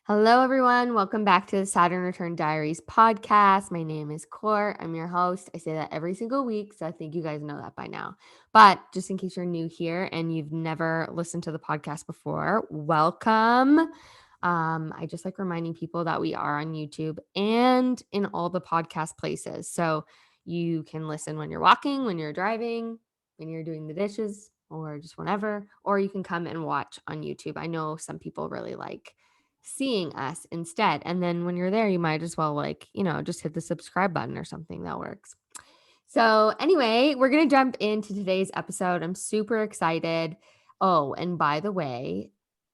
Hello, everyone. Welcome back to the Saturn Return Diaries podcast. My name is Cor. I'm your host. I say that every single week, so I think you guys know that by now. But just in case you're new here and you've never listened to the podcast before, welcome. I just like reminding people that we are on YouTube and in all the podcast places. So you can listen when you're walking, when you're driving, when you're doing the dishes, or just whenever, or you can come and watch on YouTube. I know some people really like seeing us instead. And then when you're there, you might as well just hit the subscribe button or something that works. So anyway, we're going to jump into today's episode. I'm super excited. Oh, and by the way,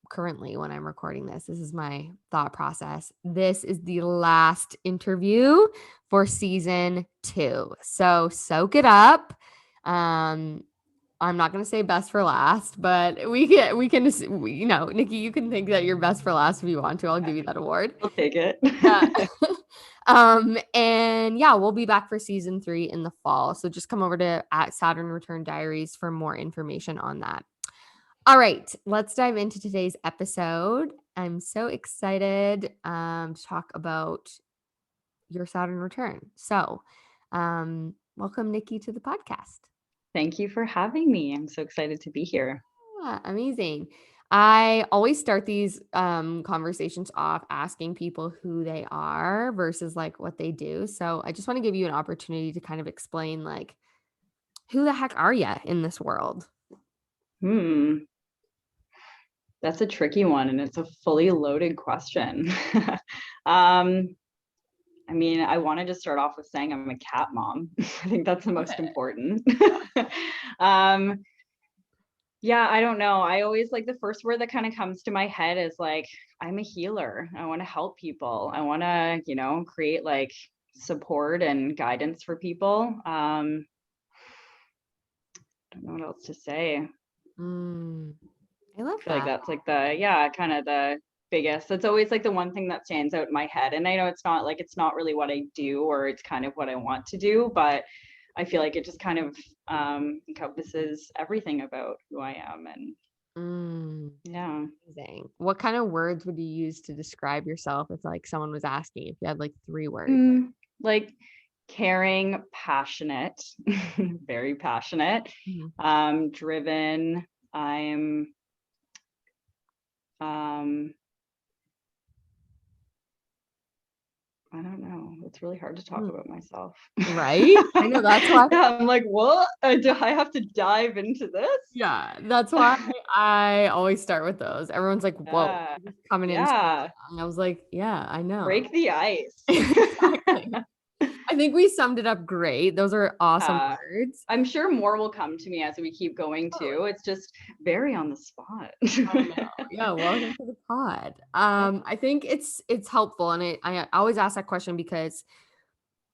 currently when I'm recording this is my thought process. This is the last interview for season 2. So soak it up. I'm not going to say best for last, but we can, Niki, you can think that you're best for last if you want to. I'll give you that award. I'll take it. And yeah, we'll be back for season 3 in the fall. So just come over to @Saturn Return Diaries for more information on that. All right, let's dive into today's episode. I'm so excited to talk about your Saturn return. So welcome, Niki, to the podcast. Thank you for having me. I'm so excited to be here. Yeah, amazing. I always start these conversations off asking people who they are versus like what they do. So I just want to give you an opportunity to kind of explain like who the heck are you in this world? That's a tricky one, and it's a fully loaded question. I mean, I wanted to start off with saying I'm a cat mom. I think that's the most important. Yeah, I don't know. I always like the first word that kind of comes to my head is like, I'm a healer. I want to help people. I want to, create like support and guidance for people. I don't know what else to say. I love feel like that. that's like kind of the biggest. That's always like the one thing that stands out in my head. And I know it's not really what I do, or it's kind of what I want to do, but I feel like it just kind of encompasses everything about who I am. And yeah. Amazing. What kind of words would you use to describe yourself if like someone was asking if you had like 3 words? Like caring, passionate, very passionate, driven. I'm I don't know. It's really hard to talk about myself. Right? I know, that's why. I'm like, what? Do I have to dive into this? Yeah, that's why I always start with those. Everyone's like, whoa, coming in. And I was like, yeah, I know. Break the ice. Exactly. I think we summed it up great. Those are awesome words. I'm sure more will come to me as we keep going too. It's just very on the spot. I know. Yeah, welcome to the pod. I think it's helpful, and I always ask that question because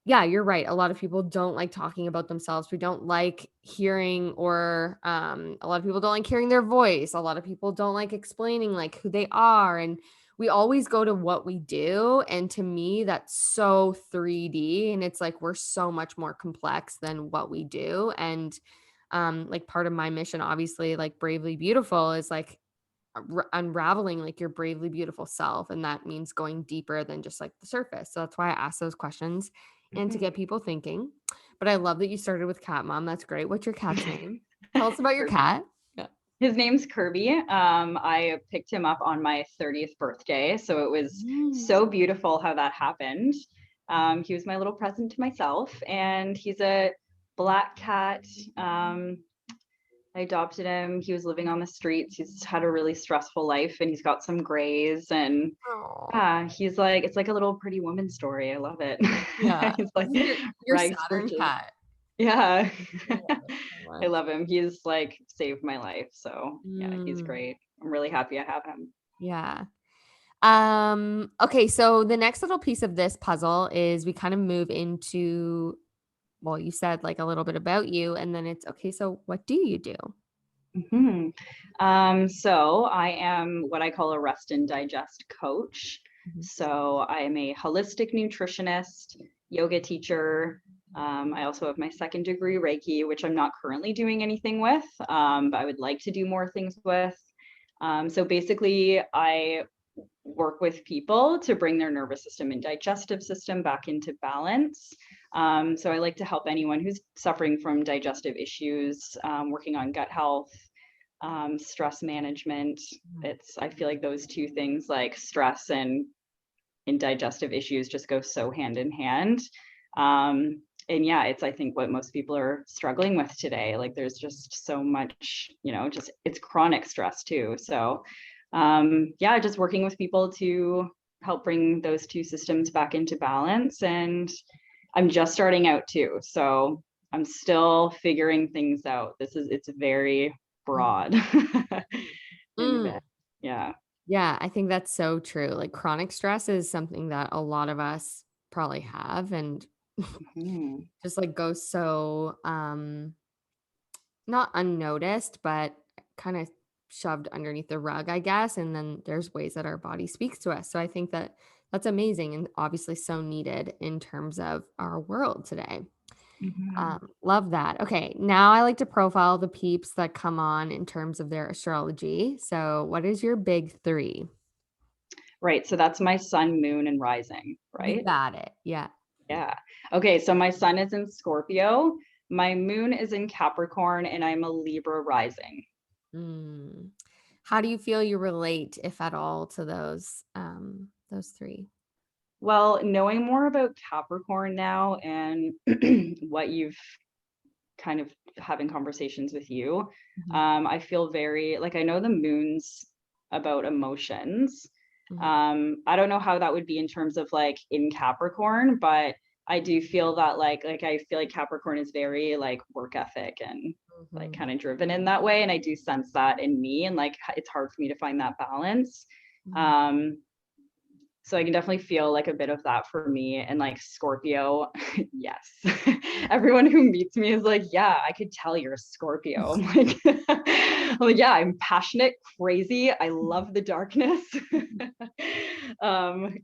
yeah, you're right. A lot of people don't like talking about themselves. We don't like hearing, or a lot of people don't like hearing their voice. A lot of people don't like explaining like who they are, and we always go to what we do. And to me, that's so 3D, and it's like we're so much more complex than what we do. And like part of my mission, obviously, like Bravely Beautiful, is like unraveling like your bravely beautiful self, and that means going deeper than just like the surface. So that's why I ask those questions and to get people thinking. But I love that you started with cat mom. That's great. What's your cat's name? Tell us about your cat. Yeah. His name's Kirby. I picked him up on my 30th birthday, so it was so beautiful how that happened. He was my little present to myself, and he's a black cat. I adopted him. He was living on the streets. He's had a really stressful life, and he's got some grays, and he's like, it's like a little pretty woman story. I love it. Yeah. He's like your Saturn cat. Yeah. I love him. He's like saved my life. So yeah, he's great. I'm really happy I have him. Yeah. Okay, so the next little piece of this puzzle is we kind of move into, well, you said like a little bit about you, and then it's okay, so what do you do? So I am what I call a rest and digest coach. So I am a holistic nutritionist, yoga teacher. I also have my 2nd degree Reiki, which I'm not currently doing anything with, but I would like to do more things with. So basically, I work with people to bring their nervous system and digestive system back into balance. So I like to help anyone who's suffering from digestive issues, working on gut health, stress management. I feel like those two things, like stress and digestive issues, just go so hand in hand. And yeah, it's, I think, what most people are struggling with today. Like there's just so much, just it's chronic stress too. So yeah, just working with people to help bring those two systems back into balance. And I'm just starting out too. So I'm still figuring things out. It's very broad. And Mm. yeah. Yeah, I think that's so true. Like chronic stress is something that a lot of us probably have and Mhm. just like goes so not unnoticed, but kind of shoved underneath the rug, I guess. And then there's ways that our body speaks to us. So I think that that's amazing and obviously so needed in terms of our world today. Mhm. Love that. Okay, now I like to profile the peeps that come on in terms of their astrology. So, what is your big three? Right. So that's my sun, moon, and rising, You right? got it. Yeah. Yeah. Okay. So my sun is in Scorpio, my moon is in Capricorn, and I'm a Libra rising. Mm. How do you feel you relate, if at all, to those three? Well, knowing more about Capricorn now and what you've kind of having conversations with you, Mhm, I feel very like I know the moon's about emotions. mhm, I don't know how that would be in terms of like in Capricorn, but I do feel that like I feel like Capricorn is very like work ethic and like mhm, kind of driven in that way. And I do sense that in me, and like it's hard for me to find that balance. mhm. Um, so I can definitely feel like a bit of that for me. And like Scorpio, yes. Everyone who meets me is like, yeah, I could tell you're a Scorpio. I'm like, I'm like, yeah, I'm passionate, crazy. I love the darkness.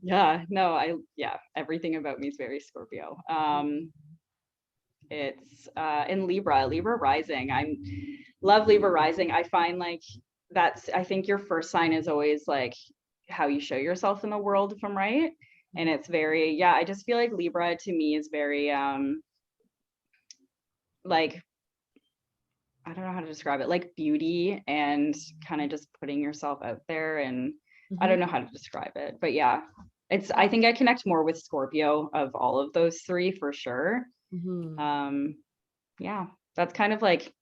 Yeah, no, yeah, everything about me is very Scorpio. It's in Libra rising. I'm love Libra rising. I find like I think your first sign is always like how you show yourself in the world, if I'm right. And it's very, yeah, I just feel like Libra to me is very like, I don't know how to describe it, like beauty and kind of just putting yourself out there. And I Mhm. don't know how to describe it, but yeah, I think I connect more with Scorpio of all of those three for sure. Mhm. Um, yeah, that's kind of like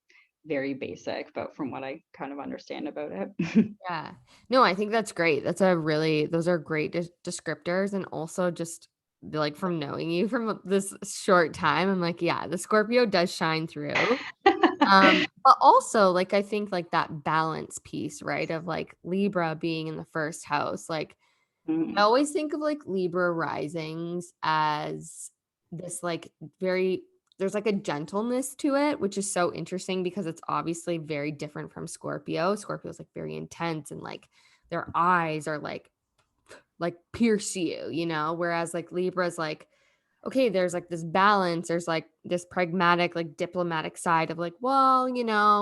very basic, but from what I kind of understand about it. Yeah. No, I think that's great. Those are great descriptors. And also just like from knowing you from this short time, I'm like, yeah, the Scorpio does shine through. But also like I think like that balance piece, right? Of like Libra being in the first house. Like I Mm, always think of like Libra risings as this like very there's like a gentleness to it, which is so interesting because it's obviously very different from Scorpio. Scorpio is like very intense and like their eyes are like pierce you, whereas like Libra's like okay, there's like this balance, there's like this pragmatic, like diplomatic side of like, well,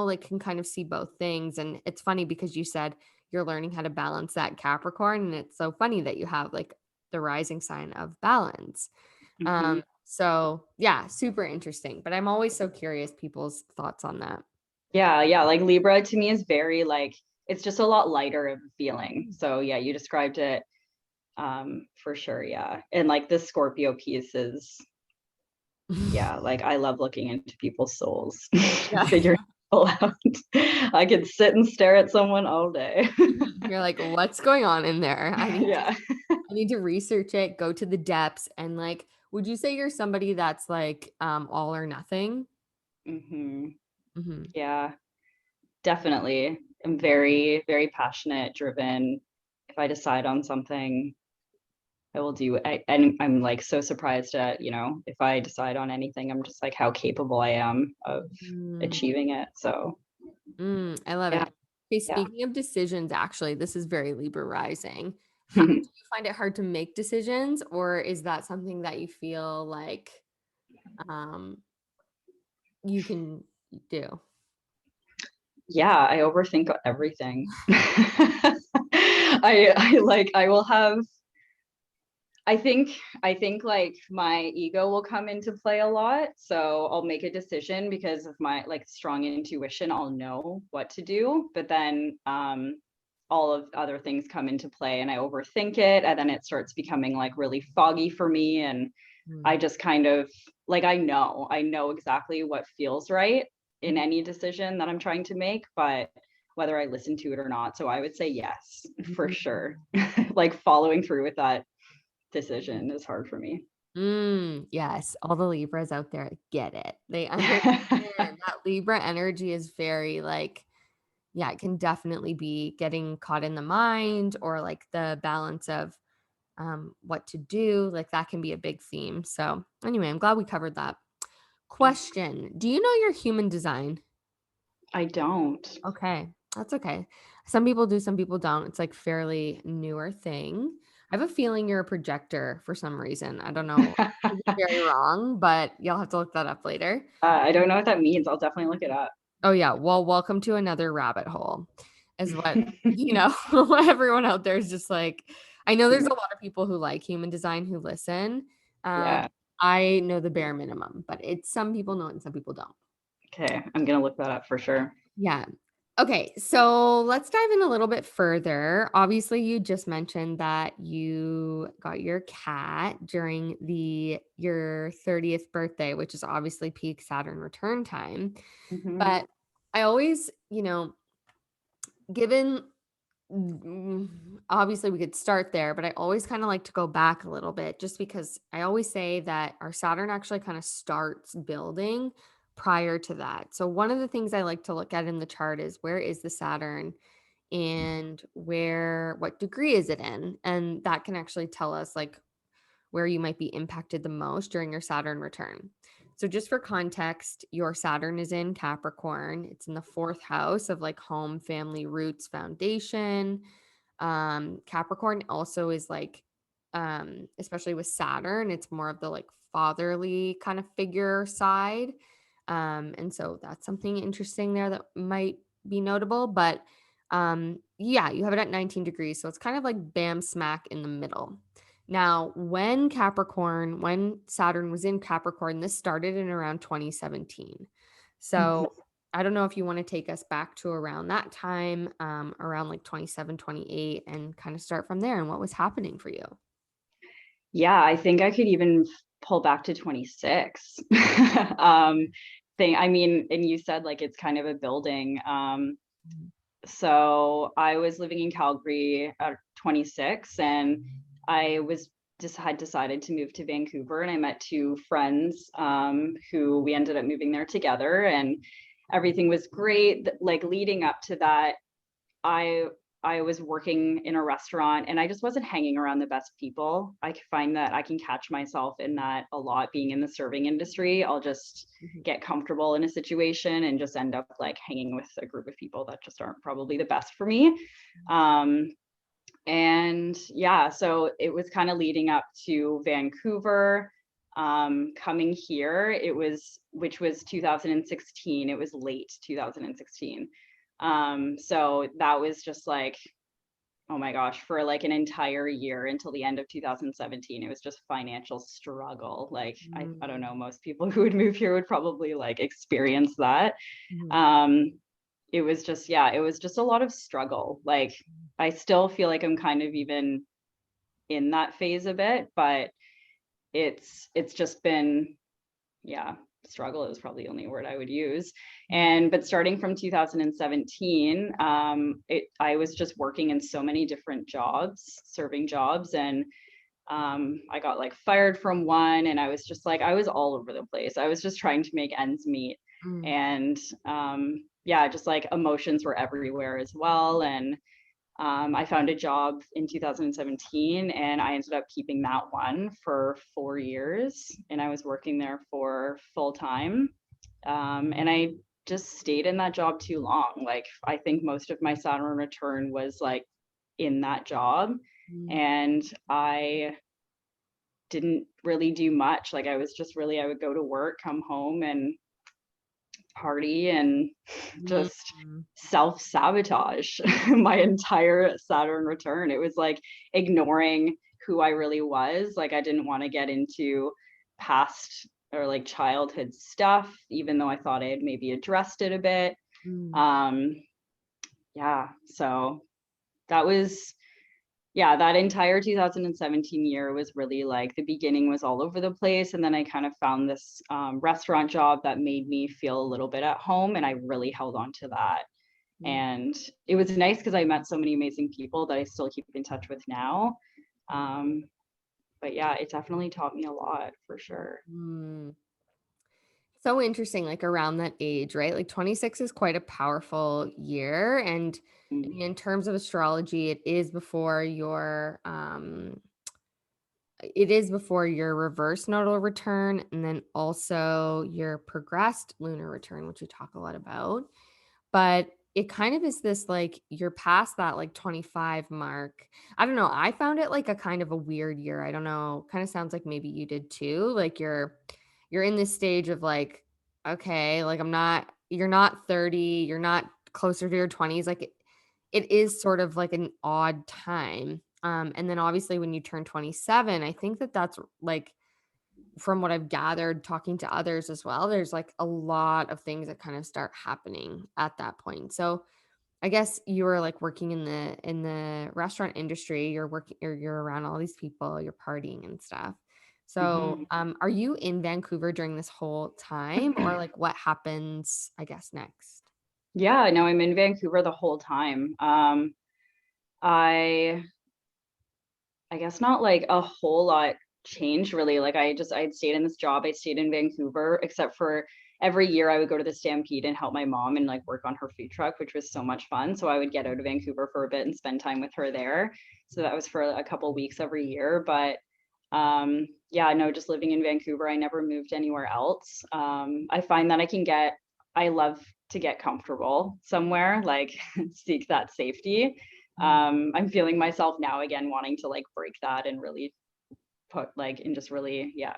like can kind of see both things. And it's funny because you said you're learning how to balance that Capricorn. And it's so funny that you have like the rising sign of balance. mhm. So yeah, super interesting. But I'm always so curious people's thoughts on that. Yeah, yeah, like Libra to me is very like it's just a lot lighter of a feeling. So yeah, you described it for sure, yeah. And like the Scorpio piece is yeah, like I love looking into people's souls, Yeah. figuring people out. I could sit and stare at someone all day. You're like, what's going on in there? Yeah. I need to research it, go to the depths, and like, would you say you're somebody that's like all or nothing? Hmm. Mhm. Yeah, definitely. I'm very, very passionate, driven. If I decide on something, I will do it. And I'm like so surprised at, if I decide on anything, I'm just like how capable I am of Mm, achieving it. So I love yeah, it. Okay, yeah. speaking of decisions, actually, this is very Libra rising. Do you find it hard to make decisions, or is that something that you feel like um, you can do? Yeah, I overthink everything. I will have, I think like my ego will come into play a lot. So I'll make a decision because of my like strong intuition. I'll know what to do, but then all of other things come into play and I overthink it, and then it starts becoming like really foggy for me. And I Mm. just kind of like, I know exactly what feels right in Mhm. any decision that I'm trying to make, but whether I listen to it or not. So I would say yes, for sure. Mm. Like following through with that decision is hard for me. Yes, all the Libras out there get it. They understand that Libra energy is very like, yeah, it can definitely be getting caught in the mind or like the balance of what to do. Like that can be a big theme. So, anyway, I'm glad we covered that. Question: do you know your human design? I don't. Okay, that's okay. Some people do, some people don't. It's like fairly newer thing. I have a feeling you're a projector for some reason. I don't know. Could be very wrong, but you'll have to look that up later. I don't know what that means. I'll definitely look it up. Oh yeah, well, welcome to another rabbit hole, is what everyone out there is just like. I know there's a lot of people who like human design who listen. Um, Yeah. I know the bare minimum, but it's some people know it and some people don't. Okay. I'm gonna look that up for sure. Yeah. Okay, so let's dive in a little bit further. Obviously, you just mentioned that you got your cat during your 30th birthday, which is obviously peak Saturn return time. Mhm. But I always, given obviously we could start there, but I always kind of like to go back a little bit just because I always say that our Saturn actually kind of starts building prior to that. So one of the things I like to look at in the chart is where is the Saturn and what degree is it in? And that can actually tell us like where you might be impacted the most during your Saturn return. So, just for context, your Saturn is in Capricorn. It's in the fourth house of like home, family, roots, foundation. Capricorn also is like, especially with Saturn, it's more of the like fatherly kind of figure side. And so that's something interesting there that might be notable. But yeah, you have it at 19 degrees. So it's kind of like bam smack in the middle. Now, when Saturn was in Capricorn, this started in around 2017. Mhm. So I don't know if you want to take us back to around that time, around like 27, 28, and kind of start from there and what was happening for you. Yeah, I think I could even pull back to 26. I mean, and you said like it's kind of a building. So I was living in Calgary at 26, and I was just had decided to move to Vancouver, and I met two friends who we ended up moving there together, and everything was great. Like leading up to that, I I was working in a restaurant and I just wasn't hanging around the best people. I find that I can catch myself in that a lot being in the serving industry. I'll just Mhm. get comfortable in a situation and just end up like hanging with a group of people that just aren't probably the best for me. Um, and yeah, so it was kind of leading up to Vancouver. Coming here, which was 2016. It was late 2016. So that was just like, oh my gosh, for like an entire year until the end of 2017, it was just financial struggle. Like, I don't Mm. know, most people who would move here would probably like experience that. Mhm. Um, it was just, yeah, it was just a lot of struggle. Like, I still feel like I'm kind of even in that phase a bit, but it's just been, yeah, struggle is probably the only word I would use. Mhm. But starting from 2017, I was just working in so many different jobs, serving jobs, and I got like fired from one, and I was just like, I was all over the place. I was just trying to make ends meet, Mm. and yeah, just like emotions were everywhere as well. And I found a job in 2017 and I ended up keeping that one for 4 years. And I was working there for full time. And I just stayed in that job too long. Like, I think most of my Saturn return was like in that job. Mm. And I didn't really do much. Like, I was just really, I would go to work, come home, and party and just Mm. self-sabotage my entire Saturn return. It was like ignoring who I really was. Like I didn't want to get into past or like childhood stuff, even though I thought I had maybe addressed it a bit. Mm. Um, yeah, so that was, yeah, that entire 2017 year was really like the beginning was all over the place. And then I kind of found this restaurant job that made me feel a little bit at home. And I really held on to that. Mm. And it was nice because I met so many amazing people that I still keep in touch with now. Um, but yeah, it definitely taught me a lot for sure. Mm. So interesting, like around that age, right? Like 26 is quite a powerful year. And I Mm, mean, in terms of astrology, it is before your reverse nodal return and then also your progressed lunar return, which we talk a lot about. But it kind of is this like you're past that like 25 mark. I don't know. I found it like a kind of a weird year. I don't know. Kind of sounds like maybe you did too. Like you're in this stage of like, okay, like you're not 30, you're not closer to your 20s. Like it is sort of like an odd time. And then obviously when you turn 27, I think that that's like from what I've gathered talking to others as well, there's like a lot of things that kind of start happening at that point. So I guess you were like working in the restaurant industry, you're working or you're around all these people, you're partying and stuff. So, mhm. are you in Vancouver during this whole time or like what happens, I guess, next? Yeah, no, I'm in Vancouver the whole time. I I guess not like a whole lot changed really. Like I'd stayed in this job. I stayed in Vancouver, except for every year I would go to the Stampede and help my mom and like work on her food truck, which was so much fun. So I would get out of Vancouver for a bit and spend time with her there. So that was for a couple weeks every year. But yeah, no, just living in Vancouver, I never moved anywhere else. I find that I love to get comfortable somewhere, like seek that safety. Mm. I'm feeling myself now again wanting to like break that and really put like and just really, yeah,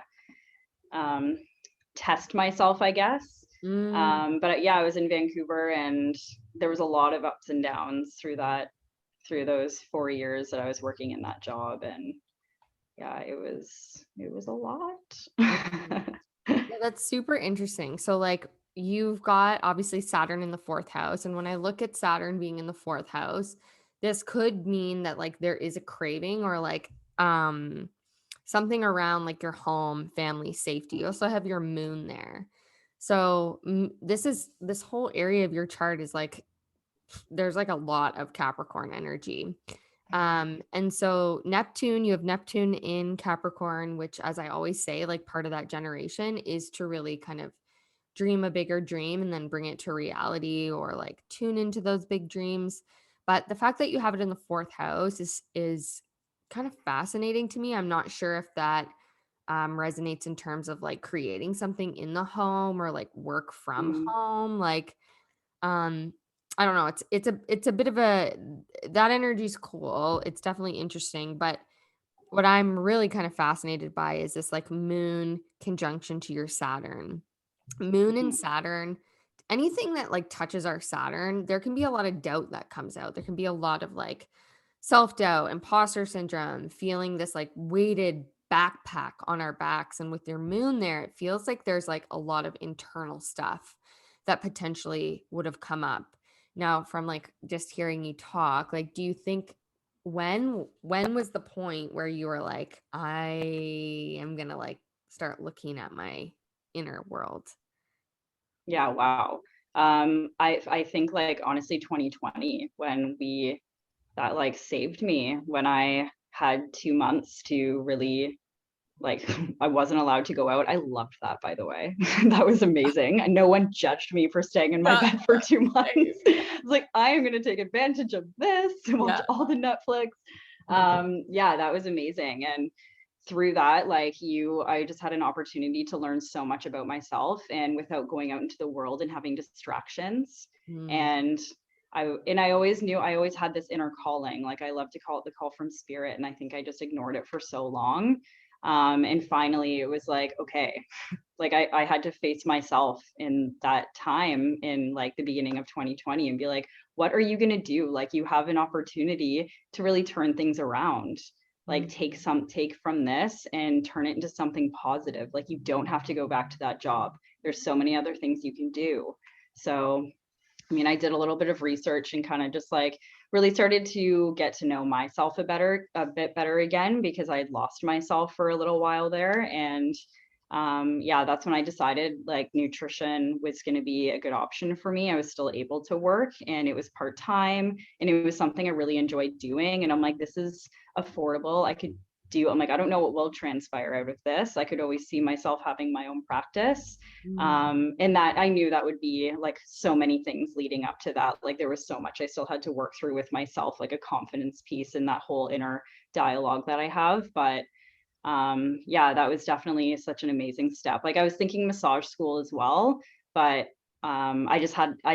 um, test myself, I guess. Mm. But yeah, I was in Vancouver and there was a lot of ups and downs through those 4 years that I was working in that job. And yeah, it was a Mm. lot. Yeah, that's super interesting. So, like, you've got obviously Saturn in the fourth house. And when I look at Saturn being in the fourth house, this could mean that, like, there is a craving or, like, something around like your home, family, safety. You also have your moon there. So, this whole area of your chart is like, there's like a lot of Capricorn energy. And so you have Neptune in Capricorn, which, as I always say, like part of that generation is to really kind of dream a bigger dream and then bring it to reality or like tune into those big dreams. But the fact that you have it in the fourth house is kind of fascinating to me. I'm not sure if that resonates in terms of like creating something in the home or like work from Mm, home. Like um, I don't know, it's a bit of a that energy's cool, it's definitely interesting, but what I'm really kind of fascinated by is this, like, moon conjunction to your Saturn. Moon and mhm, Saturn, anything that, like, touches our Saturn, there can be a lot of doubt that comes out, there can be a lot of, like, self-doubt, imposter syndrome, feeling this, like, weighted backpack on our backs, and with your moon there, it feels like there's, like, a lot of internal stuff that potentially would have come up. Now, from, like, just hearing you talk, like, do you think when was the point where you were like, "I am gonna, like, start looking at my inner world?" yeah, wow. I think like honestly 2020 when we that like saved me when I had 2 months to really like I wasn't allowed to go out. I loved that, by the way. That was amazing. And no one judged me for staying in my Yeah, bed for 2 months. same, yeah. I was like, I am gonna take advantage of this and watch Yeah. all the Netflix. Yeah, that was amazing. And through that, I just had an opportunity to learn so much about myself and without going out into the world and having distractions. Mm, And I always knew I always had this inner calling. Like I love to call it the call from spirit. And I think I just ignored it for so long. And finally it was like, okay, like I had to face myself in that time in like the beginning of 2020 and be like, what are you going to do? Like, you have an opportunity to really turn things around. Like, take from this and turn it into something positive. Like, you don't have to go back to that job. There's so many other things you can do. So I mean, I did a little bit of research and kind of just like really started to get to know myself a bit better again, because I had lost myself for a little while there. And yeah, that's when I decided like nutrition was going to be a good option for me. I was still able to work and it was part-time and it was something I really enjoyed doing. And I'm like, this is affordable. I'm like, I don't know what will transpire out of this. I could always see myself having my own practice. And that I knew that would be like so many things leading up to that. Like, there was so much I still had to work through with myself, like a confidence piece and that whole inner dialogue that I have. But yeah, that was definitely such an amazing step. Like, I was thinking massage school as well, but I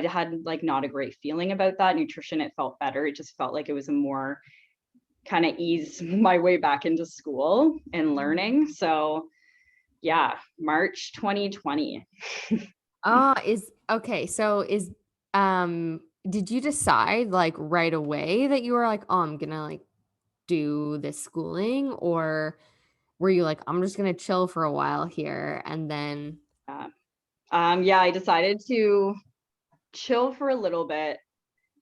had like not a great feeling about that. Nutrition, it felt better. It just felt like it was a more kind of ease my way back into school and learning. So yeah, March 2020. Is okay. So did you decide like right away that you were like, oh, I'm gonna like do this schooling, or were you like, I'm just gonna chill for a while here and then Yeah. Yeah, I decided to chill for a little bit.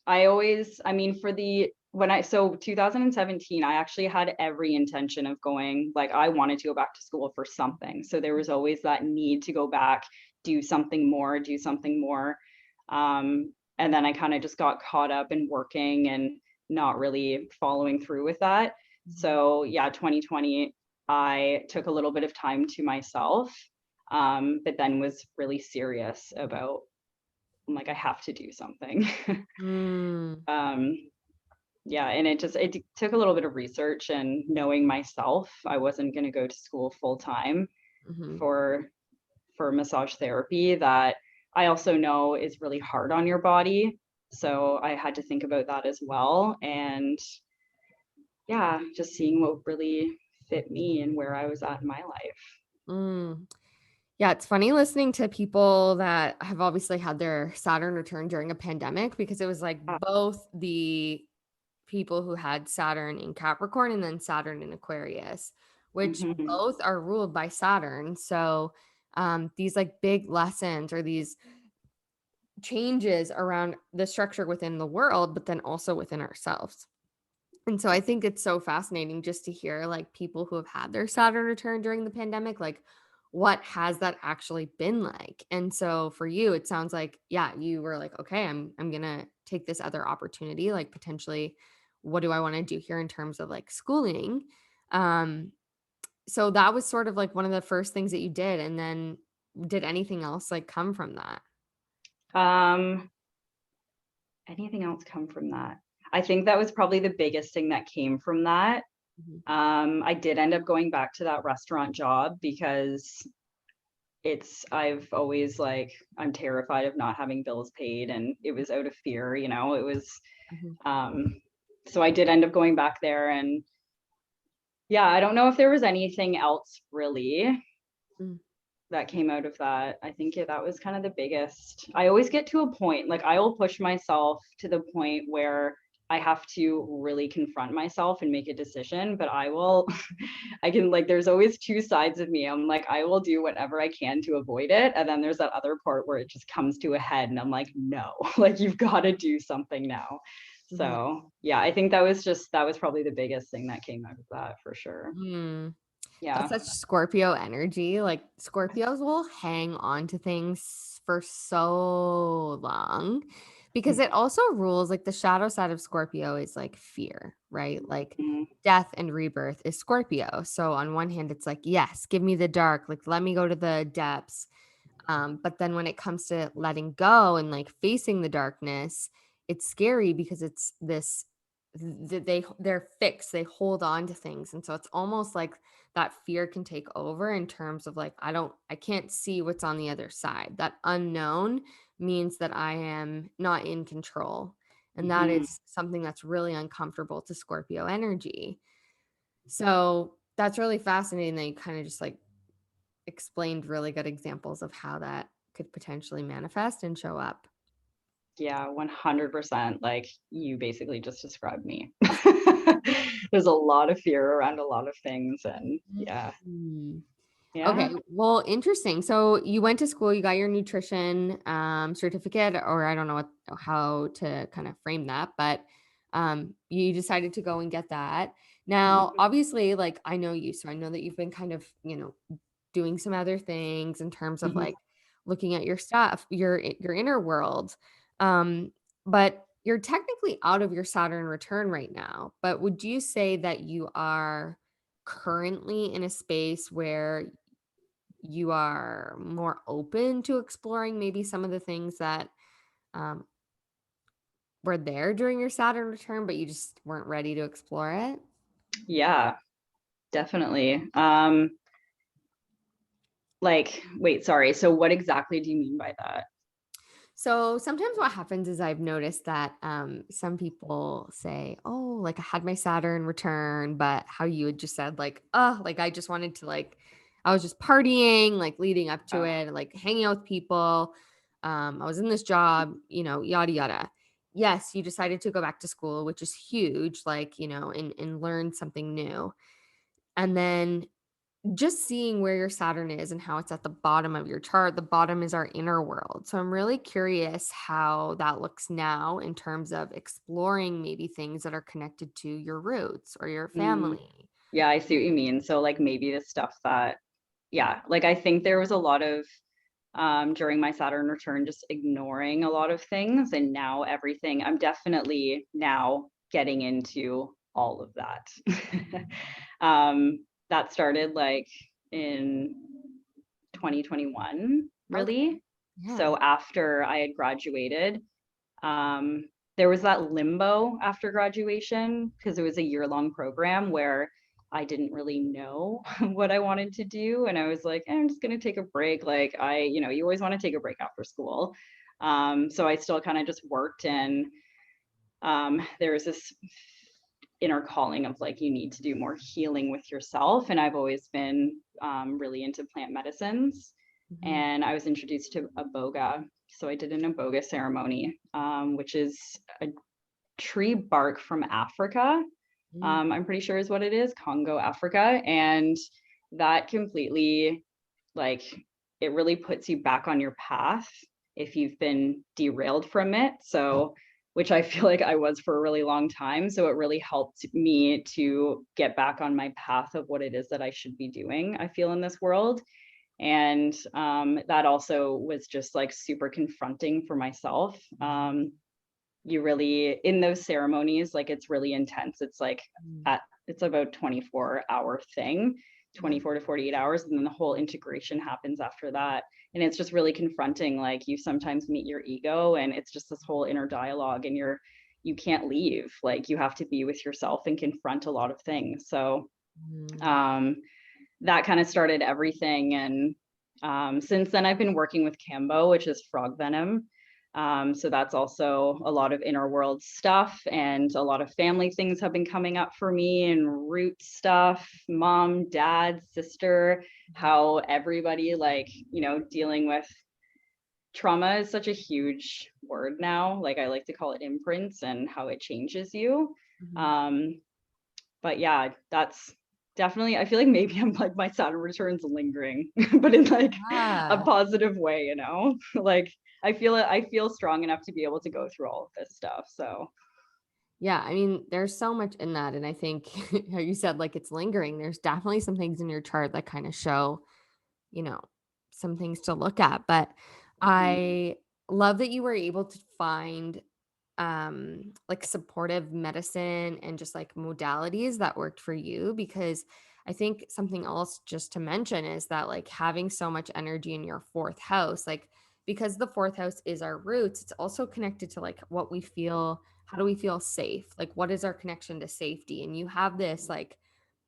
I mean, for the when I so 2017, I actually had every intention of going, like, I wanted to go back to school for something. So there was always that need to go back, do something more, do something more. And then I kind of just got caught up in working and not really following through with that. So yeah, 2020, I took a little bit of time to myself, but then was really serious about, I'm like, I have to do something. Mm, um, yeah, and it took a little bit of research and knowing myself. I wasn't going to go to school full time mhm. for massage therapy, that I also know is really hard on your body. So I had to think about that as well. And yeah, just seeing what really fit me and where I was at in my life. Mm. Yeah, it's funny listening to people that have obviously had their Saturn return during a pandemic, because it was like Ah, both the people who had Saturn in Capricorn and then Saturn in Aquarius, which mhm, both are ruled by Saturn. So these like big lessons or these changes around the structure within the world, but then also within ourselves. And so I think it's so fascinating just to hear like people who have had their Saturn return during the pandemic, like what has that actually been like? And so for you, it sounds like, yeah, you were like, okay, I'm gonna take this other opportunity, like potentially, what do I want to do here in terms of like schooling? Um, so that was sort of like one of the first things that you did. And then did anything else like come from that? um, anything else come from that? I think that was probably the biggest thing that came from that. Mhm. I did end up going back to that restaurant job because I've always like, I'm terrified of not having bills paid, and it was out of fear, it was, Mhm. um, so I did end up going back there. And yeah, I don't know if there was anything else really Mm. that came out of that. I think, yeah, that was kind of the biggest. I always get to a point, like, I will push myself to the point where I have to really confront myself and make a decision, but I will, I can, like, there's always two sides of me. I'm like, I will do whatever I can to avoid it. And then there's that other part where it just comes to a head and I'm like, no, like, you've got to do something now. Mhm. So yeah, I think that was probably the biggest thing that came out of that for sure. Mm. That's Yeah. such Scorpio energy. Like Scorpios will hang on to things for so long because it also rules like the shadow side of Scorpio is like fear, right? Like Mhm. death and rebirth is Scorpio. So on one hand, it's like, yes, give me the dark, like let me go to the depths. But then when it comes to letting go and like facing the darkness, it's scary because it's this they're fixed, they hold on to things. And so it's almost like that fear can take over in terms of like, I can't see what's on the other side. That unknown means that I am not in control. And that Mhm. is something that's really uncomfortable to Scorpio energy. So That's really fascinating that you kind of just like explained really good examples of how that could potentially manifest and show up. Yeah, 100%. Like you basically just described me. There's a lot of fear around a lot of things and yeah. Mm. Yeah. Okay, well, interesting. So you went to school, you got your nutrition certificate, or I don't know how to kind of frame that, but you decided to go and get that. Now, Mhm. obviously, like I know you, so I know that you've been kind of, doing some other things in terms of Mhm. like looking at your stuff, your inner world. Um, but you're technically out of your Saturn return right now. But would you say that you are currently in a space where you are more open to exploring maybe some of the things that um, were there during your Saturn return, but you just weren't ready to explore it? Yeah, definitely. Like, wait, sorry. So what exactly do you mean by that? So sometimes what happens is I've noticed that some people say, "Oh, like I had my Saturn return," but how you had just said, like, "Oh, like I just wanted to like, I was just partying, like leading up to Oh, it, like hanging out with people. I was in this job, yada yada." Yes, you decided to go back to school, which is huge, like and learn something new, and then just seeing where your Saturn is and how it's at the bottom of your chart, the bottom is our inner world. So I'm really curious how that looks now in terms of exploring maybe things that are connected to your roots or your mm, family. yeah, I see what you mean. So like maybe the stuff that, yeah, like I think there was a lot of during my Saturn return, just ignoring a lot of things. And now everything, I'm definitely now getting into all of that. That started like in 2021, Okay. really. Yeah. So after I had graduated, um, there was that limbo after graduation because it was a year-long program where I didn't really know what I wanted to do. And I was like, I'm just going to take a break. Like, you always want to take a break after school. So I still kind of just worked and there was this inner calling of like, you need to do more healing with yourself. And I've always been really into plant medicines. Mhm. And I was introduced to iboga. So I did an iboga ceremony, which is a tree bark from Africa. Mm. I'm pretty sure is what it is, Congo, Africa. And that completely, like, it really puts you back on your path if you've been derailed from it. So, which I feel like I was for a really long time. So it really helped me to get back on my path of what it is that I should be doing, I feel, in this world. And that also was just like super confronting for myself. You really, in those ceremonies, like it's really intense. It's like Mm. it's about 24-hour thing, Yeah. 24 to 48 hours, and then the whole integration happens after that. And it's just really confronting. Like you sometimes meet your ego and it's just this whole inner dialogue and you can't leave. Like you have to be with yourself and confront a lot of things. So Mm. um that kind of started everything. And since then, I've been working with Cambo, which is frog venom. So that's also a lot of inner world stuff, and a lot of family things have been coming up for me, and root stuff, mom, dad, sister, how everybody, like, dealing with trauma is such a huge word now. Like, I like to call it imprints and how it changes you. Mhm. Um, but yeah, that's definitely, I feel like maybe I'm like my Saturn returns lingering, but in like a Yeah. positive way. Like I feel strong enough to be able to go through all of this stuff. So Yeah, I mean, there's so much in that, and I think how you said, like, it's lingering. There's definitely some things in your chart that kinda show, you know, some things to look at, but mhm, I love that you were able to find, like, supportive medicine and just, like, modalities that worked for you because I think something else just to mention is that, like, having so much energy in your 4th house, like, because the 4th house is our roots, it's also connected to, like, what we feel how do we feel safe? Like, what is our connection to safety? And you have this, like,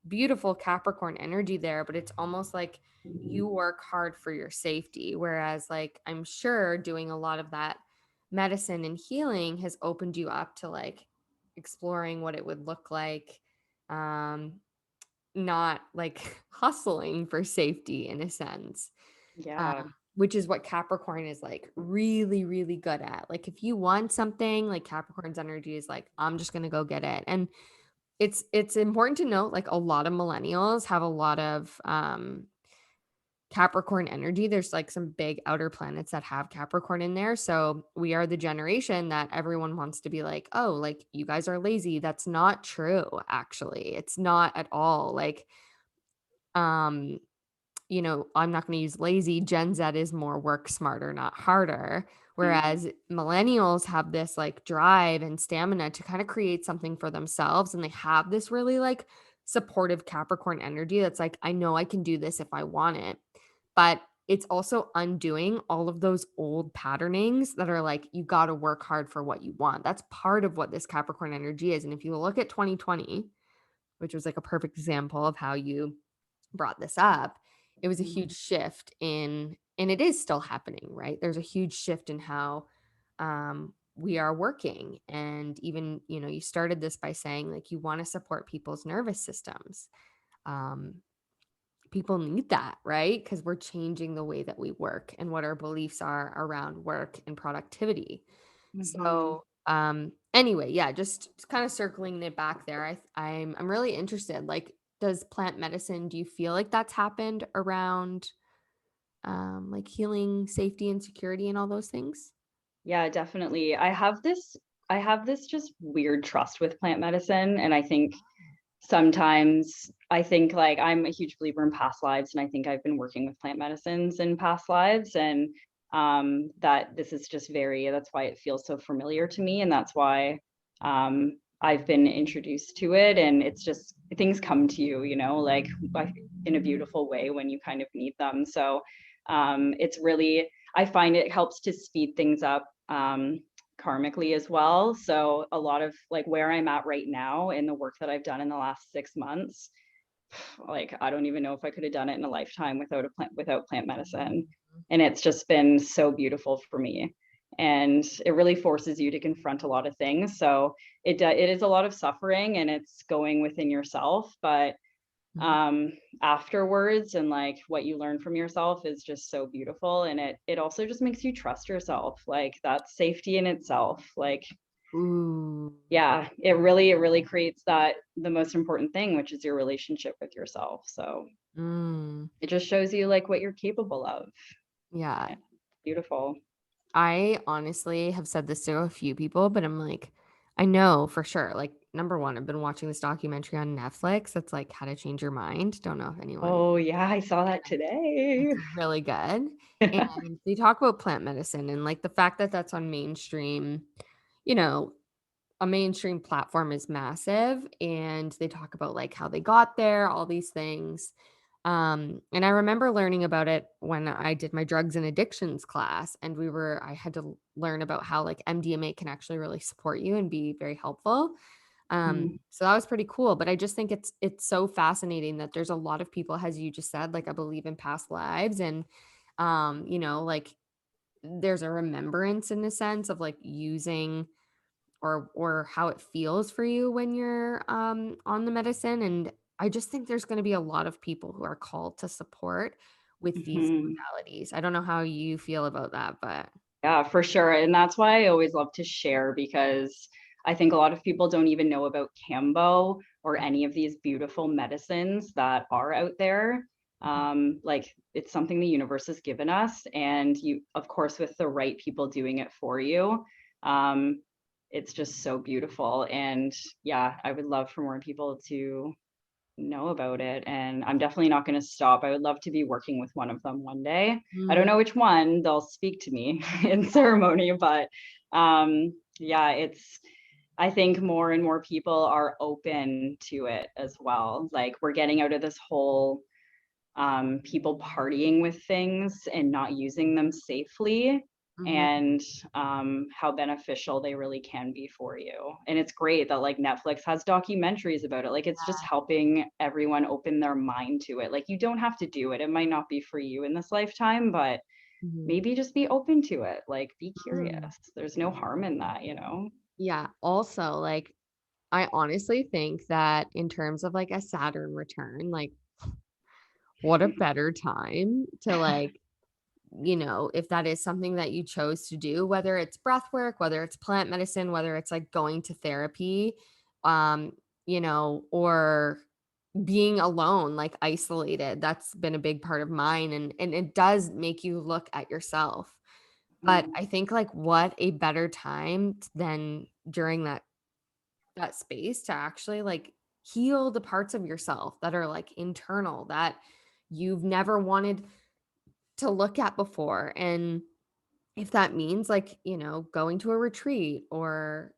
beautiful Capricorn energy there, but it's almost like you work hard for your safety. Whereas, like, I'm sure doing a lot of that medicine and healing has opened you up to like exploring what it would look like, um, not like hustling for safety in a sense. Yeah. Which is what Capricorn is like really, really good at. Like if you want something, like Capricorn's energy is like, I'm just gonna go get it. And it's important to note, like a lot of millennials have a lot of Capricorn energy. There's like some big outer planets that have Capricorn in there. So we are the generation that everyone wants to be like, oh, like you guys are lazy. That's not true, actually. It's not at all. Like, um, I'm not going to use lazy. Gen Z is more work smarter, not harder. Mm. Whereas millennials have this like drive and stamina to kind of create something for themselves. And they have this really like supportive Capricorn energy that's like, I know I can do this if I want it. But it's also undoing all of those old patternings that are like, you got to work hard for what you want. That's part of what this Capricorn energy is. And if you look at 2020, which was like a perfect example of how you brought this up, it was a Mm. huge shift and it is still happening, right? There's a huge shift in how we are working. And even, you started this by saying like you want to support people's nervous systems. Um, People need that, right? Because we're changing the way that we work and what our beliefs are around work and productivity. Mhm. So, anyway, yeah, just kind of circling it back there. I'm really interested. Like, does plant medicine, do you feel like that's happened around like healing, safety, and security and all those things? Yeah, definitely. I have this just weird trust with plant medicine, and I think sometimes I think like I'm a huge believer in past lives, and I think I've been working with plant medicines in past lives, and that this is just very that's why it feels so familiar to me, and that's why I've been introduced to it, and it's just things come to you, like in a beautiful way when you kind of need them. So it's really I find it helps to speed things up. Karmically as well. So a lot of like where I'm at right now in the work that I've done in the last 6 months, like I don't even know if I could have done it in a lifetime without plant medicine. And it's just been so beautiful for me. And it really forces you to confront a lot of things. So it is a lot of suffering and it's going within yourself, but Mhm. um afterwards and like what you learn from yourself is just so beautiful, and it also just makes you trust yourself, like that's safety in itself, like Ooh. yeah, it really creates that the most important thing, which is your relationship with yourself. So Mm. it just shows you like what you're capable of. Yeah. Yeah, beautiful. I honestly have said this to a few people, but I'm like, I know for sure. Like, number one, I've been watching this documentary on Netflix that's like How to Change Your Mind. Don't know if anyone, Oh yeah, I saw that it's today. really good. And they talk about plant medicine and like the fact that that's on mainstream, you know, a mainstream platform is massive. And they talk about like how they got there, all these things. And I remember learning about it when I did my drugs and addictions class, and I had to learn about how like MDMA can actually really support you and be very helpful. Mhm. So that was pretty cool. But I just think it's so fascinating that there's a lot of people, as you just said, like I believe in past lives, and like there's a remembrance in a sense of like using or how it feels for you when you're on the medicine. And I just think there's going to be a lot of people who are called to support with these Mhm. modalities. I don't know how you feel about that, but Yeah, for sure. And that's why I always love to share, because I think a lot of people don't even know about Cambo or any of these beautiful medicines that are out there. Like it's something the universe has given us, and you, of course, with the right people doing it for you, um, it's just so beautiful. And yeah, I would love for more people to know about it, and I'm definitely not going to stop. I would love to be working with one of them one day. I don't Mm, know which one. They'll speak to me in ceremony, but yeah, it's I think more and more people are open to it as well. Like we're getting out of this whole people partying with things and not using them safely, mhm. and how beneficial they really can be for you. And it's great that like Netflix has documentaries about it. Like it's just helping everyone open their mind to it. Like you don't have to do it. It might not be for you in this lifetime, but Mhm. maybe just be open to it. Like be Mm. curious. There's no harm in that, you know? Yeah. Also, like I honestly think that in terms of like a Saturn return, like what a better time to like, if that is something that you chose to do, whether it's breath work, whether it's plant medicine, whether it's like going to therapy, um, or being alone, like isolated. That's been a big part of mine. And it does make you look at yourself. But Mm, I think like what a better time than during that space to actually like heal the parts of yourself that are like internal that you've never wanted to look at before. And if that means like, going to a retreat or,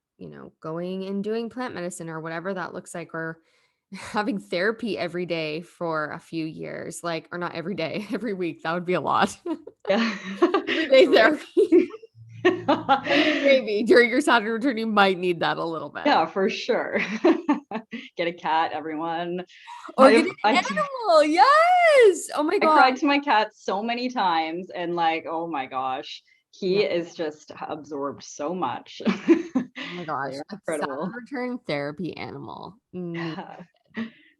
going and doing plant medicine or whatever that looks like, or having therapy every day for a few years, like, or not every day, every week, that would be a lot. yeah. Every day Right. therapy. I mean, maybe during your Saturn return, you might need that a little bit. Yeah, for sure. Get a cat, everyone. Or get an I animal. Yes. Oh my I God. cried to my cat so many times and like, oh my gosh, Yeah. he is just absorbed so much. Oh my gosh. They're A Saturn incredible. return therapy animal. Yeah,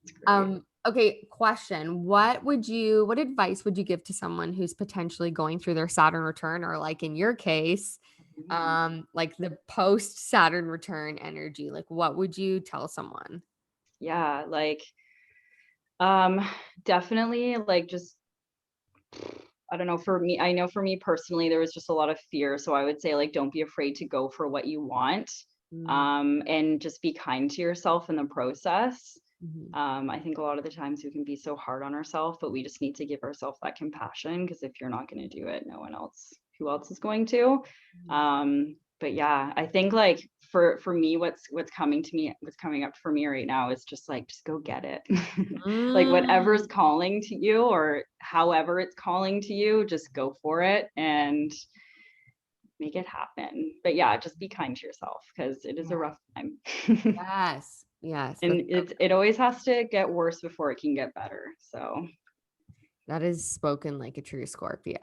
it's great. Okay, question. What advice would you give to someone who's potentially going through their Saturn return, or like in your case, Mhm. like the post Saturn return energy? Like what would you tell someone? Yeah, um definitely like just I don't know, for me, I know for me personally, there was just a lot of fear. So I would say, like, don't be afraid to go for what you want. Mm, And just be kind to yourself in the process. mhm, I think a lot of the times we can be so hard on ourselves, but we just need to give ourselves that compassion because if you're not going to do it, no one else, who else is going to? mhm. But yeah, I think like for me, what's coming to me, what's coming up for me right now is just like just go get it. Like whatever's Mm, calling to you or however it's calling to you, just go for it and make it happen. But yeah, just be kind to yourself because it is a yeah. rough time. Yes. Yes. And it always has to get worse before it can get better. So That is spoken like a true Scorpio.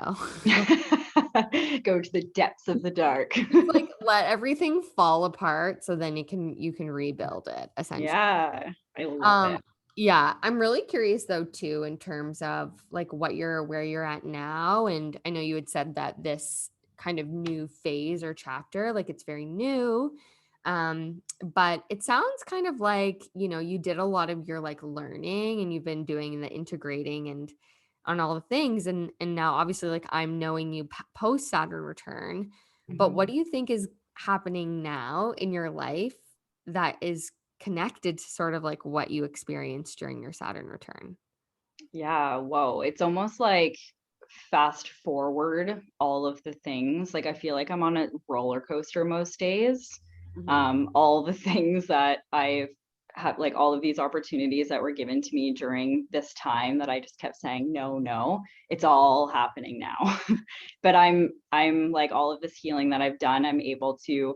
go to the depths of the dark. Just like let everything fall apart so then you can rebuild it essentially. Yeah, I love it. Um, yeah, I'm really curious though too in terms of like where you're at now. And I know you had said that this kind of new phase or chapter, like it's very new. But it sounds kind of like, you did a lot of your like learning and you've been doing the integrating and on all the things. And now obviously like I'm knowing you post Saturn return. But what Mhm. do you think is happening now in your life that is connected to sort of like what you experienced during your Saturn return? Yeah, whoa. It's almost like fast forward all of the things. Like I feel like I'm on a roller coaster most days. Mhm. All the things that I've had, like all of these opportunities that were given to me during this time that I just kept saying no, no. It's all happening now. But I'm like all of this healing that I've done, I'm able to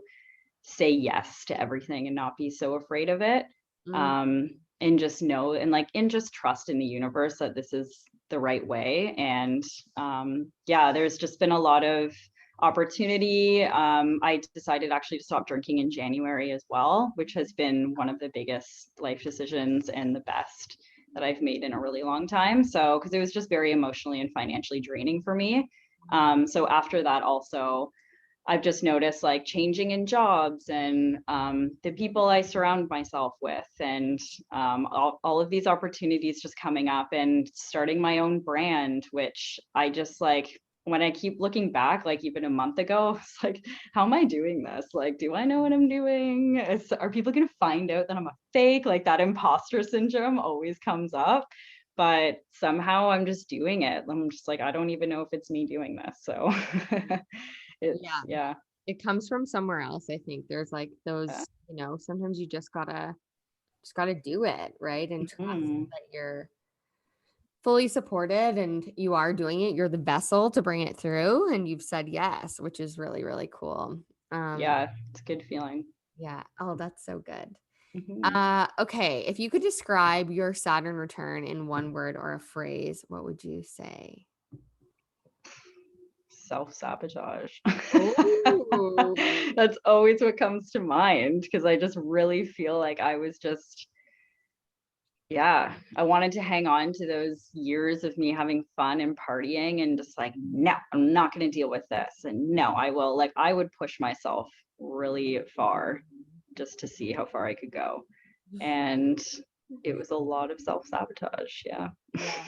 say yes to everything and not be so afraid of it. Mm, um and just know and just trust in the universe that this is the right way. And yeah, there's just been a lot of opportunity. I decided actually to stop drinking in January as well, which has been one of the biggest life decisions and the best that I've made in a really long time. So because it was just very emotionally and financially draining for me. So after that also, I've just noticed like changing in jobs and the people I surround myself with, and all of these opportunities just coming up and starting my own brand, which I just like when I keep looking back, like even a month ago, it's like, how am I doing this? Like, do I know what I'm doing? Are people going to find out that I'm a fake? Like that imposter syndrome always comes up. But somehow I'm just doing it. I'm just like, I don't even know if it's me doing this. So it's, yeah, yeah. it comes from somewhere else. I think there's like Yeah. those, sometimes you just gotta do it, right? And trust Mhm. that you're fully supported and you are doing it. You're the vessel to bring it through, and you've said yes, which is really, really cool. Um, Yeah, it's a good feeling. yeah. Oh, that's so good. Mhm. Okay. If you could describe your Saturn return in one word or a phrase, what would you say? self-sabotage. Ooh. That's always what comes to mind, because I just really feel like I was just, yeah, I wanted to hang on to those years of me having fun and partying, and just like, no, I'm not going to deal with this. And no, I will, like, I would push myself really far just to see how far I could go. And it was a lot of self-sabotage. Yeah. Yeah.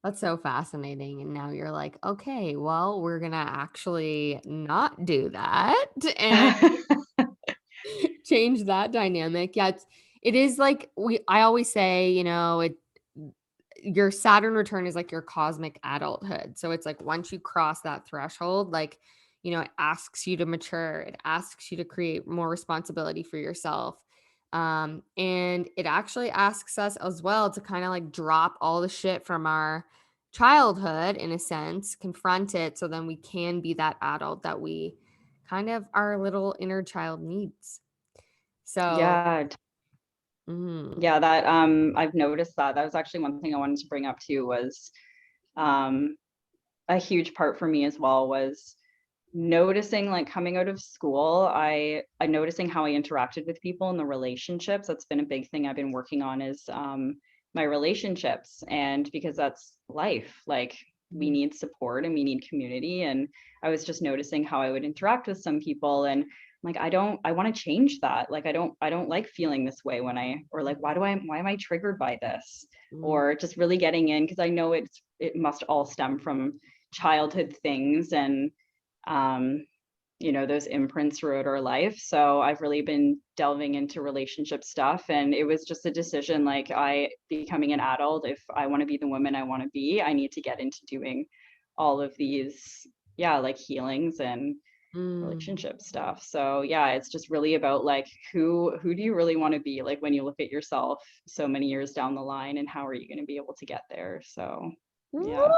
That's so fascinating. And now you're like, okay, well, we're gonna actually not do that and change that dynamic. Yeah, it is like I always say, your Saturn return is like your cosmic adulthood. So it's like once you cross that threshold, like, it asks you to mature, it asks you to create more responsibility for yourself. And it actually asks us as well to kind of like drop all the shit from our childhood in a sense, confront it so then we can be that adult that we kind of our little inner child needs. So, Yeah. mhm. Yeah, that I've noticed that. That was actually one thing I wanted to bring up too, was um a huge part for me as well was noticing, like, coming out of school, I noticing how I interacted with people in the relationships. That's been a big thing I've been working on, is my relationships. And because that's life, like, we Mhm. need support and we need community. And I was just noticing how I would interact with some people, and like, I want to change that. Like, I don't like feeling this way when or like, why am I triggered by this? Mhm. Or just really getting in, because I know it must all stem from childhood things, and um, those imprints throughout our life. So I've really been delving into relationship stuff. And it was just a decision, like, becoming an adult, if I want to be the woman I want to be, I need to get into doing all of these, yeah, like, healings and Mm. relationship stuff. So yeah, it's just really about, like, who do you really want to be, like, when you look at yourself so many years down the line, and how are you going to be able to get there? So Woo! yeah.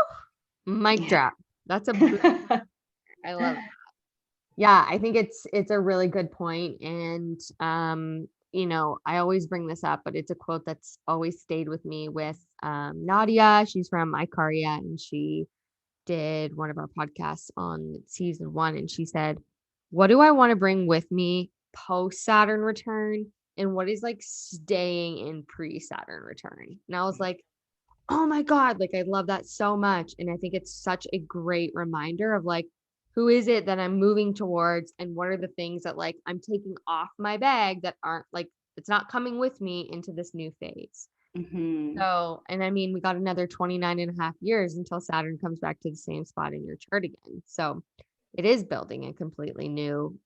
Mic drop. That's a boom. I love Yeah, I think it's a really good point, and I always bring this up, but it's a quote that's always stayed with me with Nadia. She's from Icaria, and she did one of our podcasts on season 1, and she said, "What do I want to bring with me post Saturn return, and what is like staying in pre Saturn return?" And I was like, "Oh my god, like I love that so much." And I think it's such a great reminder of like who is it that I'm moving towards and what are the things that like I'm taking off my bag that aren't like it's not coming with me into this new phase. Hmm. So, and I mean, we got another 29 and a half years until Saturn comes back to the same spot in your chart again. So, it is building a completely new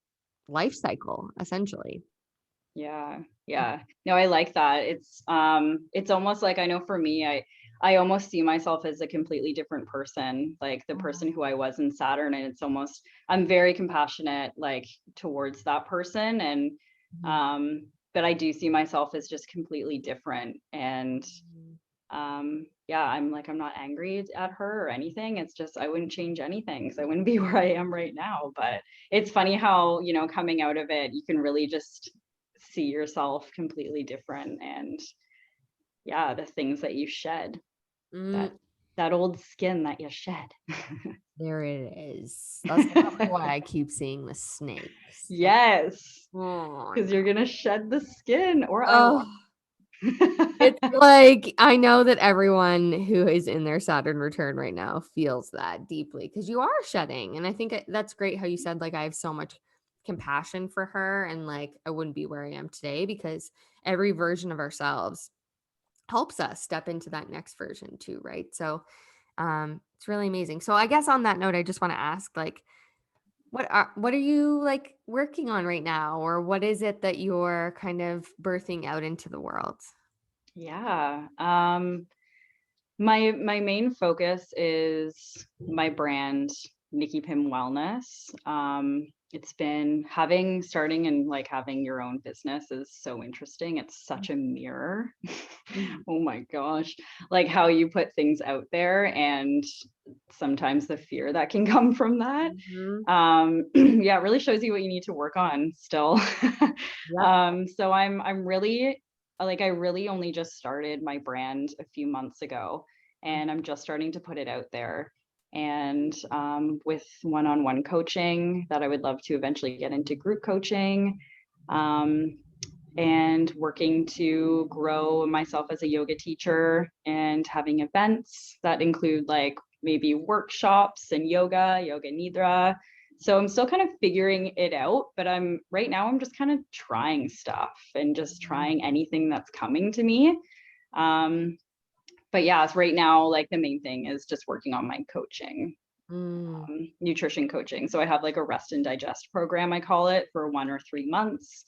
life cycle essentially. Yeah, yeah. No, I like that. It's almost like, I know for me, I almost see myself as a completely different person, like the person who I was in Saturn. And it's almost, I'm very compassionate, like, towards that person. And Mhm. but I do see myself as just completely different. And yeah, I'm not angry at her or anything. It's just, I wouldn't change anything, because I wouldn't be where I am right now. But it's funny how, coming out of it, you can really just see yourself completely different. And yeah, the things that you shed, Mm, that that old skin that you shed. there it is. That's probably why I keep seeing the snakes. Yes, Oh my because you're gonna shed the skin, or I god. want. It's like, I know that everyone who is in their Saturn return right now feels that deeply because you are shedding. And I think that's great how you said, like, I have so much compassion for her and like I wouldn't be where I am today because every version of ourselves helps us step into that next version too, right? So, it's really amazing. So, I guess on that note, I just want to ask, like, what are you like working on right now, or what is it that you're kind of birthing out into the world? Yeah. My main focus is my brand, Niki Pym Wellness. It's been starting and, like, having your own business is so interesting. It's such a mirror. Mhm. Oh my gosh. Like, how you put things out there, and sometimes the fear that can come from that. Mhm. Yeah, it really shows you what you need to work on still. Yep. So I'm really, like, I really only just started my brand a few months ago, and I'm just starting to put it out there. and with one-on-one coaching that I would love to eventually get into group coaching, and working to grow myself as a yoga teacher and having events that include like maybe workshops and yoga nidra. So I'm still kind of figuring it out, but I'm just kind of trying stuff and just trying anything that's coming to me. But yeah, right now, like the main thing is just working on my coaching, nutrition coaching. So I have like a rest and digest program, I call it, for 1 or 3 months.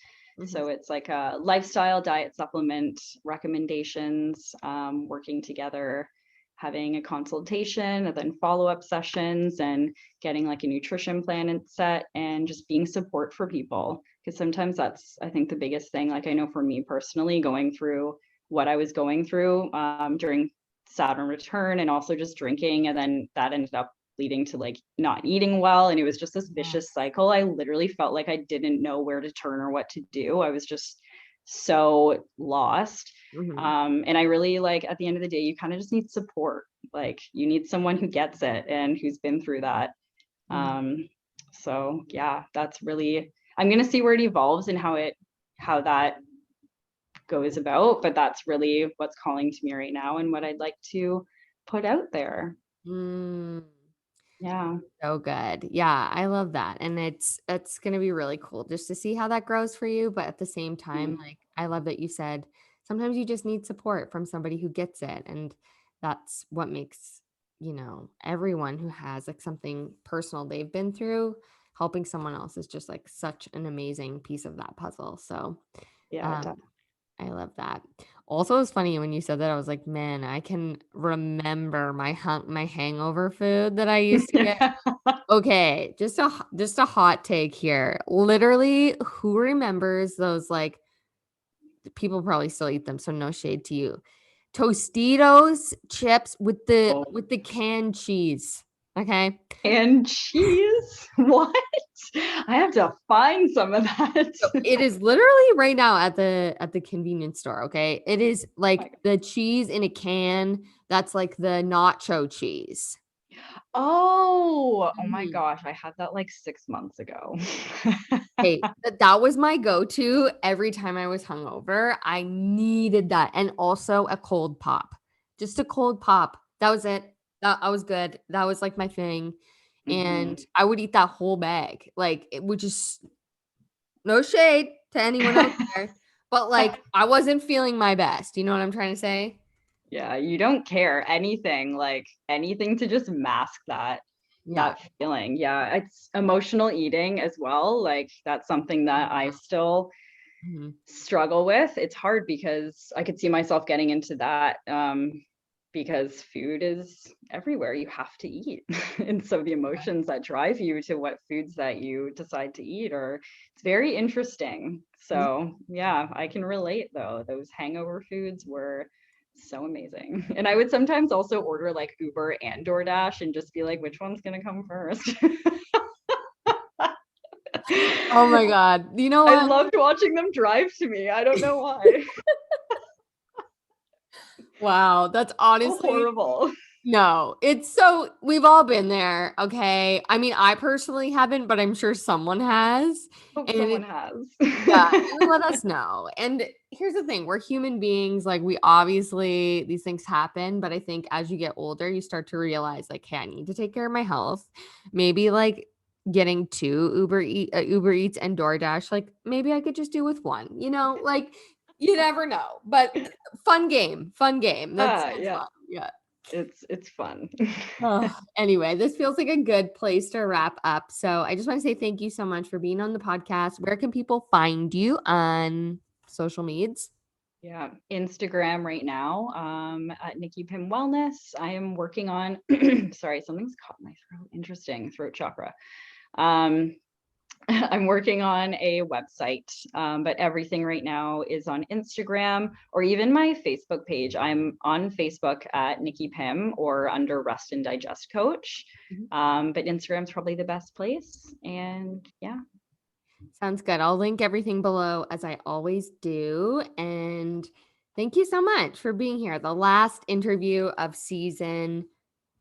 So it's like a lifestyle diet supplement recommendations, working together, having a consultation and then follow-up sessions and getting like a nutrition plan and set and just being support for people. Because sometimes that's, I think, the biggest thing. Like I know for me personally, going through what I was going through during Saturn return and also just drinking, and then that ended up leading to like not eating well, and it was just this vicious cycle. I literally felt like I didn't know where to turn or what to do. I was just so lost. And I really, like, at the end of the day, you kind of just need support. Like you need someone who gets it and who's been through that. So yeah, that's really, I'm gonna see where it evolves and how that goes about, but that's really what's calling to me right now and what I'd like to put out there. Yeah. So good. Yeah, I love that. And it's going to be really cool just to see how that grows for you, but at the same time, like I love that you said sometimes you just need support from somebody who gets it, and that's what makes, everyone who has like something personal they've been through, helping someone else is just like such an amazing piece of that puzzle. So, Yeah. I love that. Also, it's funny when you said that, I was like, man, I can remember my hangover food that I used to get. Okay, just a hot take here. Literally, who remembers those, like, people probably still eat them, so no shade to you. Tostitos chips with the canned cheese. Okay. And cheese? What? I have to find some of that. So it is literally right now at the convenience store, okay? It is like the cheese in a can that's like the nacho cheese. Oh my gosh. I had that like 6 months ago. Hey, that was my go-to every time I was hungover. I needed that, and also a cold pop. Just a cold pop. That was it. That I was good. That was like my thing, and I would eat that whole bag, like, which is no shade to anyone out there, but like I wasn't feeling my best. You know what I'm trying to say? Yeah, you don't care anything, like anything to just mask that Yeah. feeling. Yeah, it's emotional eating as well. Like that's something that I still struggle with. It's hard because I could see myself getting into that, because food is everywhere. You have to eat. And so the emotions that drive you to what foods that you decide to eat it's very interesting. So yeah, I can relate though. Those hangover foods were so amazing. And I would sometimes also order like Uber and DoorDash and just be like, which one's gonna come first? Oh my God. You know I what? loved watching them drive to me. I don't know why. Wow, that's So honestly horrible. no, it's so we've all been there, okay? I mean, I personally haven't, but I'm sure someone has. Hope And someone it has. yeah, and let us know. And here's the thing, we're human beings, like we obviously these things happen, but I think as you get older, you start to realize like, hey, I need to take care of my health. Maybe like getting two Uber Eats and DoorDash, like maybe I could just do with one, like you never know. But fun game, fun game. That sounds Yeah, fun. Yeah. it's fun. Oh, anyway, this feels like a good place to wrap up. So I just want to say thank you so much for being on the podcast. Where can people find you on social medias? Yeah, Instagram right now, at Niki Pym Wellness. I am working on, sorry, something's caught my throat. Interesting, throat chakra. Um, I'm working on a website, but everything right now is on Instagram or even my Facebook page. I'm on Facebook at Niki Pym or under Rest and Digest Coach. But Instagram's probably the best place. And yeah. Sounds good. I'll link everything below as I always do. And thank you so much for being here. The last interview of season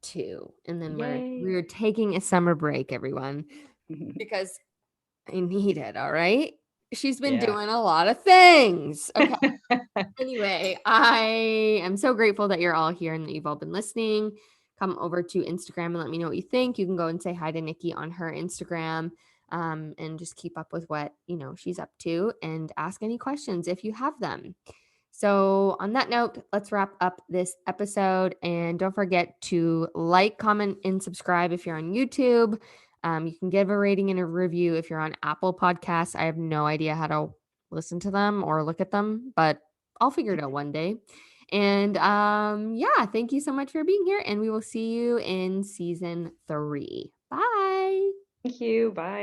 2. And then Yay. we're taking a summer break, everyone, because I need it, all right? She's been Yeah. doing a lot of things. Okay. Anyway, I am so grateful that you're all here and that you've all been listening. Come over to Instagram and let me know what you think. You can go and say hi to Niki on her Instagram, and just keep up with what, she's up to and ask any questions if you have them. So, on that note, let's wrap up this episode. And don't forget to like, comment, and subscribe if you're on YouTube. You can give a rating and a review if you're on Apple Podcasts. I have no idea how to listen to them or look at them, but I'll figure it out one day. And yeah, thank you so much for being here. And we will see you in season 3. Bye. Thank you. Bye.